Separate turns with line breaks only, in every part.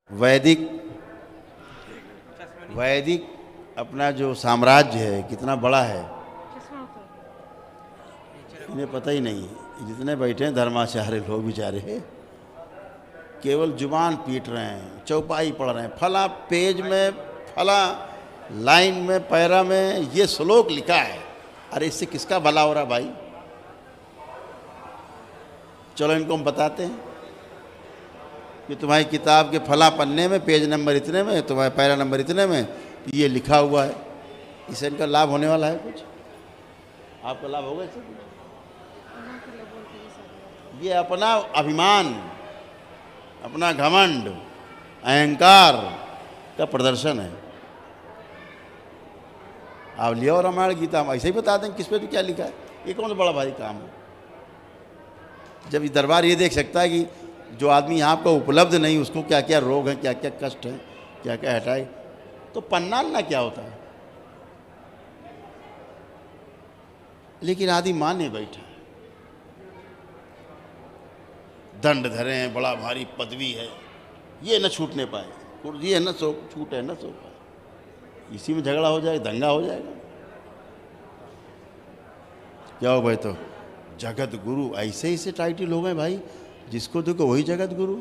वैदिक वैदिक अपना जो साम्राज्य है कितना बड़ा है इन्हें पता ही नहीं है। जितने बैठे हैं धर्माचार्य लोग बेचारे केवल जुबान पीट रहे हैं, चौपाई पढ़ रहे हैं, फला पेज में फला लाइन में पैरा में ये श्लोक लिखा है। अरे इससे किसका भला हो रहा भाई? चलो इनको हम बताते हैं कि तुम्हारी किताब के फला पन्ने में पेज नंबर इतने में, तुम्हारे पैरा नंबर इतने में ये लिखा हुआ है। इससे इनका लाभ होने वाला है कुछ? आपका लाभ होगा इससे कुछ? ये अपना अभिमान, अपना घमंड, अहंकार का प्रदर्शन है। आप लियो रामायण गीता, हम ऐसे ही बता दें किस पे तो क्या लिखा है। ये कौन सा बड़ा भारी काम है? जब ये दरबार ये देख सकता है कि जो आदमी यहाँ को उपलब्ध नहीं उसको क्या क्या रोग हैं, क्या क्या कष्ट हैं, क्या क्या हटाए, तो पन्ना ना क्या होता है। लेकिन आदि माने बैठा, दंड धरे हैं, बड़ा भारी पदवी है, ये न छूटने पाए, कुर्सी है न सो छूटे न सो पाए। इसी में झगड़ा हो जाएगा, दंगा हो जाएगा। क्या हो भाई? तो जगत गुरु ऐसे ऐसे टाइटल हो गए भाई, जिसको देखो वही जगत गुरु।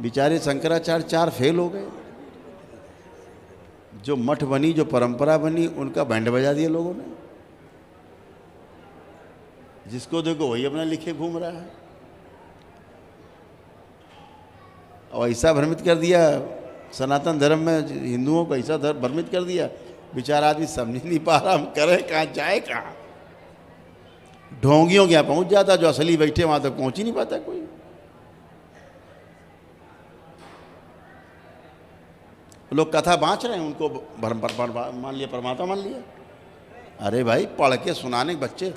बेचारे शंकराचार्य 4 फेल हो गए। जो मठ बनी, जो परंपरा बनी, उनका बैंड बजा दिया लोगों ने। जिसको देखो वही अपना लिखे घूम रहा है। और ऐसा भ्रमित कर दिया सनातन धर्म में, हिंदुओं को ऐसा भ्रमित कर दिया, बेचारा आदमी समझ नहीं पा रहा हम करें कहाँ, जाए कहाँ। ढोंगियों के यहाँ पहुँच जाता, जो असली बैठे वहाँ तक पहुँच ही नहीं पाता कोई। लोग कथा बाँच रहे हैं, उनको मान लिया, परमात्मा मान लिया। अरे भाई पढ़ के सुनाने के बच्चे,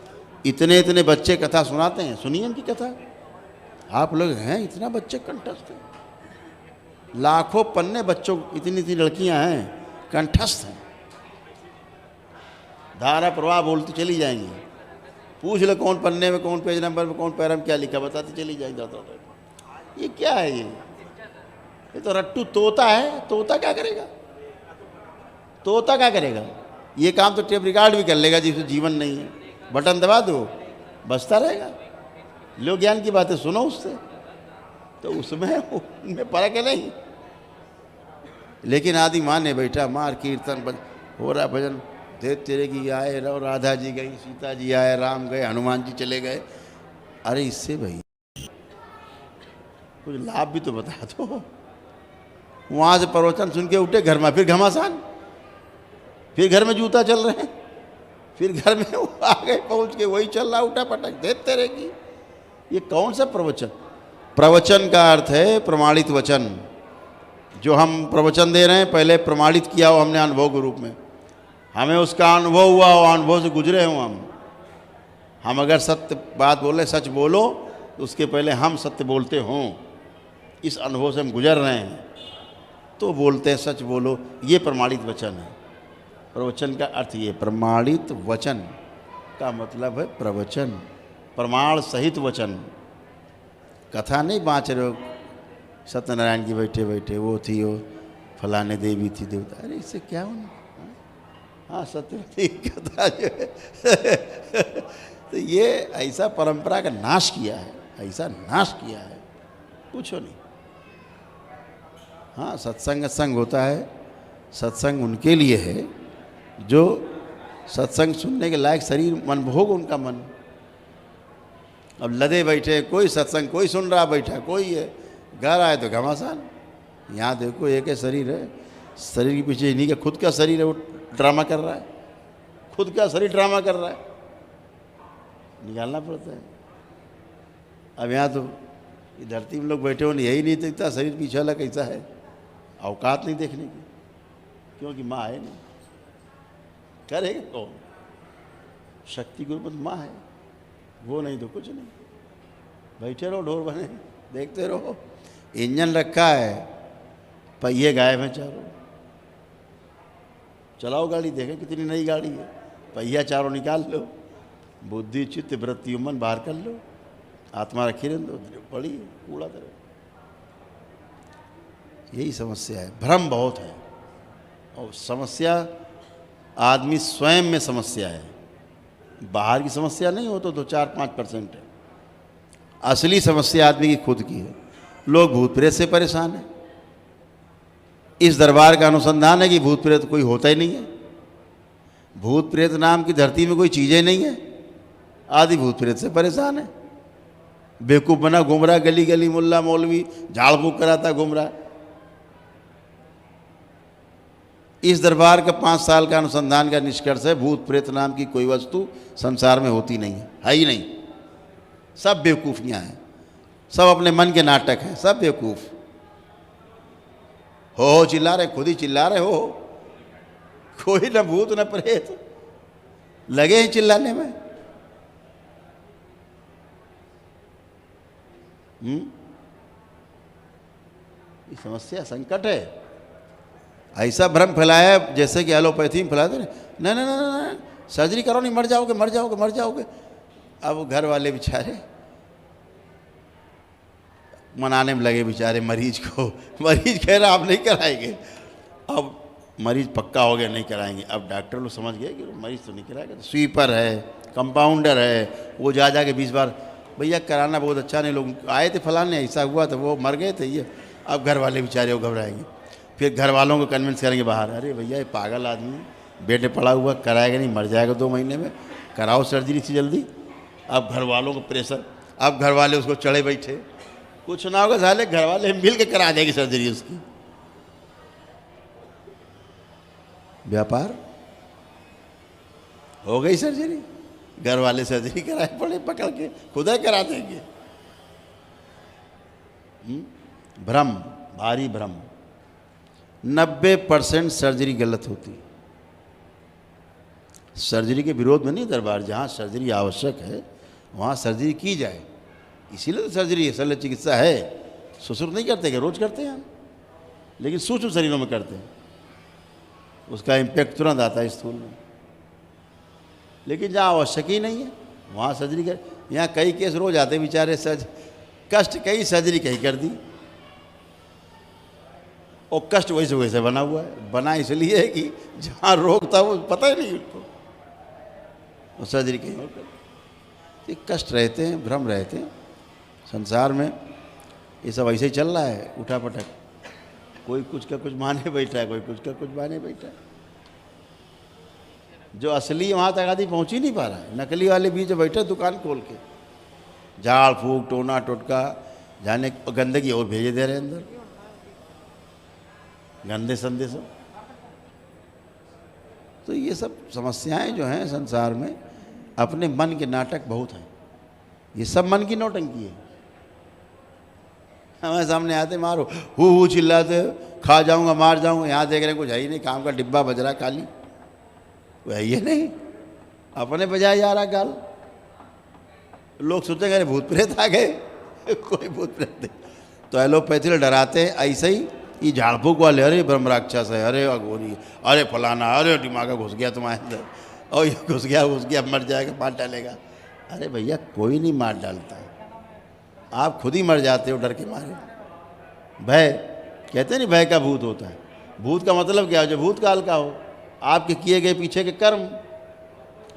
इतने इतने बच्चे कथा सुनाते हैं, सुनिए इनकी कथा। आप लोग हैं इतना बच्चे कंठस्थ हैं, लाखों पन्ने बच्चों, इतनी इतनी लड़कियां हैं कंठस्थ हैं, धारा प्रवाह बोलती चली जाएंगी। पूछ लो कौन पन्ने में, कौन पेज नंबर में, कौन पैरा में क्या लिखा, बताती चली जाएंगी। ये क्या है? ये तो रट्टू तोता है। तोता क्या करेगा? तोता क्या करेगा? ये काम तो टेप रिकॉर्ड भी कर लेगा जिसमें जीवन नहीं है, बटन दबा दो बजता रहेगा। लो ज्ञान की बातें सुनो उससे, तो उसमें उनमें फर्क है नहीं। लेकिन आदि माने बैठा, मार कीर्तन हो रहा, भजन दे तेरे की आए, राधा जी गई, सीता जी आए, राम गए, हनुमान जी चले गए। अरे इससे भाई कुछ लाभ भी तो बता दो। वहाँ से प्रवचन सुन के उठे, घर में फिर घमासान, फिर घर में जूता चल रहे हैं, फिर घर में आगे पहुँच के वही चल रहा, उठा पटक दे तेरे की। ये कौन सा प्रवचन? प्रवचन का अर्थ है प्रमाणित वचन। जो हम प्रवचन दे रहे हैं पहले प्रमाणित किया हो हमने अनुभव के रूप में, हमें उसका अनुभव हुआ हो, अनुभव से गुजरे हों हम अगर सत्य बात बोले, सच बोलो, तो उसके पहले हम सत्य बोलते हों, इस अनुभव से हम गुजर रहे हैं तो बोलते हैं सच बोलो। ये प्रमाणित वचन है। प्रवचन का अर्थ ये, प्रमाणित वचन का मतलब है प्रवचन, प्रमाण सहित वचन। कथा नहीं बाँच रहे हो सत्यनारायण की बैठे बैठे, वो थी, वो फलाने देवी थी, देवता। अरे इससे क्या होना? हाँ सत्यवती कथा जो है तो ये ऐसा परंपरा का नाश किया है, ऐसा नाश किया है, पूछो नहीं। हाँ सत्संग संग होता है, सत्संग उनके लिए है जो सत्संग सुनने के लायक शरीर मन भोग उनका मन। अब लदे बैठे, कोई सत्संग कोई सुन रहा बैठा, कोई है, घर आए तो घमासान। यहाँ देखो एक है शरीर है, शरीर के पीछे इन्हीं का खुद का शरीर है, वो ड्रामा कर रहा है, खुद का शरीर ड्रामा कर रहा है, निकालना पड़ता है। अब यहाँ तो धरती में लोग बैठे हो, यही नहीं दिखता शरीर पीछे वाला कैसा है, औकात नहीं देखने की, क्योंकि माँ है नहीं। करेगा कौन? शक्ति गुरुपत माँ है, वो नहीं तो कुछ नहीं। बैठे रहो ढोर बने, देखते रहो। इंजन रखा है, पहिए गायब हैं चारों। चलाओ गाड़ी, देखें कितनी नई गाड़ी है, पहिया चारों निकाल लो, बुद्धि चित्त वृत्ति मन बाहर कर लो, आत्मा रखी रहने दो, पड़ी कूड़ा तरह। यही समस्या है, भ्रम बहुत है। और समस्या आदमी स्वयं में समस्या है, बाहर की समस्या नहीं हो तो 4-5% है। असली समस्या आदमी की खुद की है। लोग भूत प्रेत से परेशान हैं। इस दरबार का अनुसंधान है कि भूत प्रेत कोई होता ही नहीं है। भूत प्रेत नाम की धरती में कोई चीज़ें नहीं है। आदि भूत प्रेत से परेशान है। बेवकूफ़ बना घूम रहा, गली गली मुल्ला मौलवी झाड़ फूक कराता घूम रहा। इस दरबार का 5 साल का अनुसंधान का निष्कर्ष है, भूत प्रेत नाम की कोई वस्तु संसार में होती नहीं है ही नहीं। सब बेवकूफ़ियाँ हैं, सब अपने मन के नाटक हैं, सब बेवकूफ़। हो चिल्ला रहे, खुद ही चिल्ला रहे हो। कोई न भूत न प्रेत, लगे हैं चिल्लाने में। ये समस्या, संकट है। ऐसा भ्रम फैलाया है जैसे कि एलोपैथी में फैलाते ना, ना ना ना ना सर्जरी करो नहीं, मर जाओगे मर जाओगे मर जाओगे। अब घर वाले बेचारे मनाने में लगे बेचारे मरीज को। मरीज कह रहा आप नहीं कराएंगे। अब मरीज पक्का हो गया नहीं कराएंगे। अब डॉक्टर लोग समझ गए कि मरीज तो नहीं कराएगा। तो स्वीपर है, कंपाउंडर है, वो जा के 20 बार भैया कराना बहुत अच्छा नहीं, लोग आए थे फलाने ऐसा हुआ तो वो मर गए थे ये। अब घर वाले बेचारे वो घबराएंगे। फिर घर वालों को कन्विंस करेंगे बाहर, अरे भैया ये पागल आदमी बेड में पड़ा हुआ, कराएगा नहीं, मर जाएगा 2 महीने में, कराओ सर्जरी से जल्दी। अब घर वालों को प्रेशर, अब घर वाले उसको चढ़े बैठे। कुछ ना होगा साले, घर वाले मिल के करा देंगे सर्जरी उसकी। व्यापार हो गई सर्जरी, घर वाले सर्जरी कराए पड़े पकड़ के, खुदा करा देंगे। भ्रम, भारी भ्रम। 90% सर्जरी गलत होती। सर्जरी के विरोध में नहीं दरबार, जहाँ सर्जरी आवश्यक है वहाँ सर्जरी की जाए, इसीलिए तो सर्जरी है, शल्य चिकित्सा है। ससुर नहीं करते क्या, रोज करते हैं हम, लेकिन सूक्ष्म शरीरों में करते हैं, उसका इम्पैक्ट तुरंत आता है स्थूल में। लेकिन जहाँ आवश्यक ही नहीं है वहाँ सर्जरी कर। यहाँ कई केस रोज आते बेचारे, कष्ट कई सर्जरी कहीं कर दी, और कष्ट वैसे वैसे बना हुआ है। बना इसलिए है कि जहाँ रोग था वो पता ही नहीं उनको, और सर्जरी कहीं और कर। कष्ट रहते हैं, भ्रम रहते हैं संसार में। ये सब ऐसे ही चल रहा है, उठा पटक। कोई कुछ का कुछ माने बैठा है, कोई कुछ का कुछ माने बैठा है। जो असली वहाँ तक आदमी पहुँच ही नहीं पा रहा है। नकली वाले बीच बैठे दुकान खोल के, झाड़ फूक टोना टोटका जाने, गंदगी और भेजे दे रहे हैं अंदर, गंदे संदेश। तो ये सब समस्याएं जो हैं संसार में, अपने मन के नाटक बहुत हैं। ये सब मन की नौटंकी है। हमारे सामने आते मारो, हु चिल्लाते, खा जाऊंगा मार जाऊंगा। यहाँ देख रहे हैं कुछ है ही नहीं, काम का डिब्बा बज रहा खाली, वो है ये नहीं, अपने बजाय जा रहा गाल। लोग सोचेंगे अरे भूत प्रेत आ गए। कोई भूत प्रेत नहीं। तो एलोपैथी डराते हैं ऐसे ही। ये झाड़ फूक वाले, अरे ब्रह्म राक्षस है, अरे अघोरी, अरे फलाना, अरे दिमाग घुस गया तुम्हारे अंदर, और ये घुस गया मर जाएगा, मार डालेगा। अरे भैया कोई नहीं मार डालता है, आप खुद ही मर जाते हो डर के मारे। भय कहते नहीं, भय का भूत होता है। भूत का मतलब क्या है, जो भूतकाल का हो, आपके किए गए पीछे के कर्म,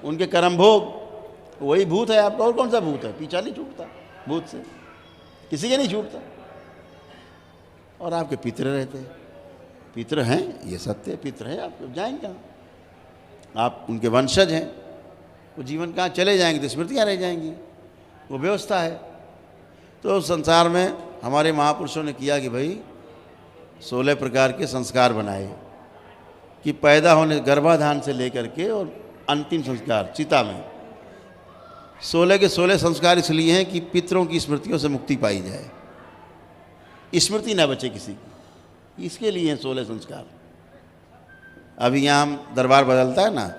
उनके कर्म भोग, वही भूत है आपका। और कौन सा भूत है, पीछा नहीं छूटता भूत से, किसी के नहीं छूटता। और आपके पितृ रहते हैं, पितृ हैं, ये सत्य है, पितृ हैं आपके, जाएंगे कहाँ? आप उनके वंशज हैं, वो जीवन कहाँ चले जाएंगे, तो स्मृतियाँ रह जाएंगी, वो व्यवस्था है। तो संसार में हमारे महापुरुषों ने किया कि भाई 16 प्रकार के संस्कार बनाए, कि पैदा होने गर्भाधान से लेकर के और अंतिम संस्कार चिता में 16 के 16 संस्कार इसलिए हैं कि पितरों की स्मृतियों से मुक्ति पाई जाए, स्मृति ना बचे किसी की, इसके लिए हैं 16 संस्कार। अभी यहाँ हम दरबार बदलता है ना,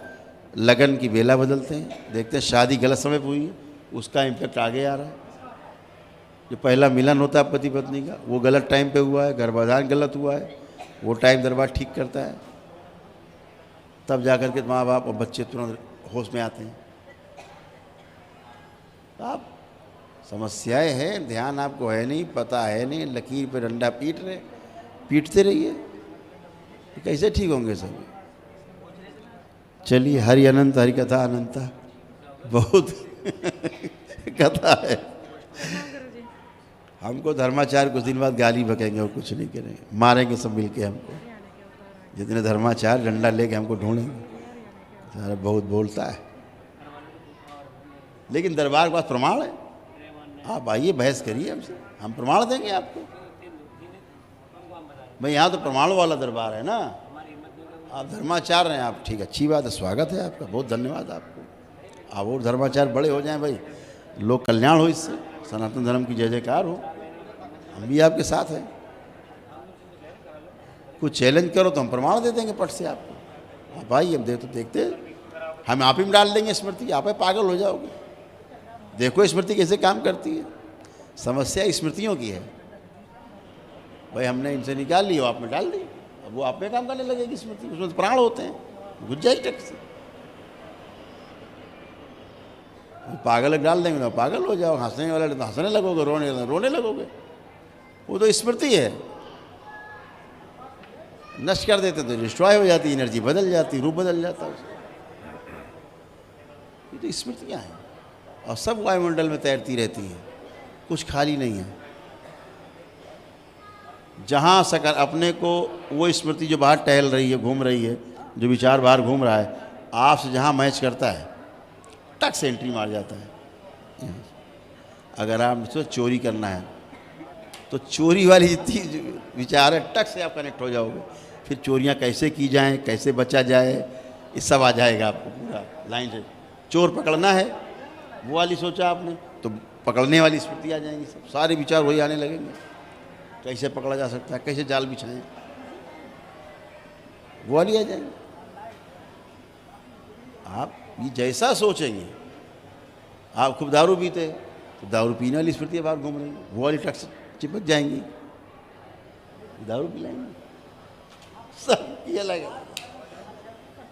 लगन की बेला बदलते हैं, देखते हैं शादी गलत समय पर हुई है, उसका इम्पैक्ट आगे आ रहा है। जो पहला मिलन होता है पति पत्नी का, वो गलत टाइम पे हुआ है, गर्भाधान गलत हुआ है, वो टाइम दरबार ठीक करता है, तब जाकर के माँ बाप और बच्चे तुरंत होश में आते हैं। आप समस्याएं हैं, ध्यान आपको है नहीं, पता है नहीं, लकीर पे डंडा पीट पीटते रहिए, तो कैसे ठीक होंगे सब। चलिए, हरि अनंत, हरि कथा अनंता, बहुत कथा है। हमको धर्माचार्य कुछ दिन बाद गाली बकेंगे और कुछ नहीं करेंगे, मारेंगे सब मिलके हमको। जितने धर्माचार्य डंडा लेके हमको ढूंढेंगे, सारा बहुत बोलता है। लेकिन दरबार के पास प्रमाण है, आप आइए बहस करिए हमसे, हम प्रमाण देंगे आपको। भाई यहाँ तो प्रमाण वाला दरबार है ना, आप धर्माचार्य हैं आप, ठीक, अच्छी बात है, स्वागत है आपका, बहुत धन्यवाद आपको। आप और धर्माचार्य बड़े हो जाएं भाई, लोक कल्याण हो, इससे सनातन धर्म की जय जयकार हो, हम भी आपके साथ हैं। कुछ चैलेंज करो तो हम प्रमाण दे देंगे पट से आपको। आप आइए, हम देखते हम आप ही में डाल देंगे स्मृति, आप ही पागल हो जाओगे। देखो स्मृति कैसे काम करती है। समस्या स्मृतियों की है भाई, हमने इनसे निकाल ली, आप में डाल दी, अब वो आप में काम करने लगेगी स्मृति, उसमें तो प्राण होते हैं, घुस जाएगी टक से। पागल डाल देंगे तो पागल हो जाओ, हंसने वाले तो हंसने लगोगे, रोने लगोगे। वो तो स्मृति है, नष्ट कर देते तो डिस्ट्रॉय हो जाती, एनर्जी बदल जाती, रूप बदल जाता उसका। ये तो स्मृतियाँ हैं और सब वायुमंडल में तैरती रहती हैं, कुछ खाली नहीं है। जहाँ सकर अपने को वो स्मृति जो बाहर टहल रही है, घूम रही है, जो विचार बाहर घूम रहा है, आपसे जहाँ मैच करता है टक से एंट्री मार जाता है। अगर आप तो चोरी करना है तो चोरी वाली जितनी विचार है टक से आप कनेक्ट हो जाओगे। फिर चोरियाँ कैसे की जाएं, कैसे बचा जाए, ये सब आ जाएगा आपको पूरा लाइन से। चोर पकड़ना है वो वाली सोचा आपने तो पकड़ने वाली स्मृति आ जाएंगी, सब सारे विचार वही आने लगेंगे। कैसे पकड़ा जा सकता है, कैसे जाल बिछाएं, वो वाली आ जाएंगे। आप ये जैसा सोचेंगे, आप खूब दारू पीते तो दारू पीने वाली स्मृति बाहर घूम रही है, वो वाली टक से चिपक जाएंगी, दारू पिलाएंगे, सब ये लगेगा।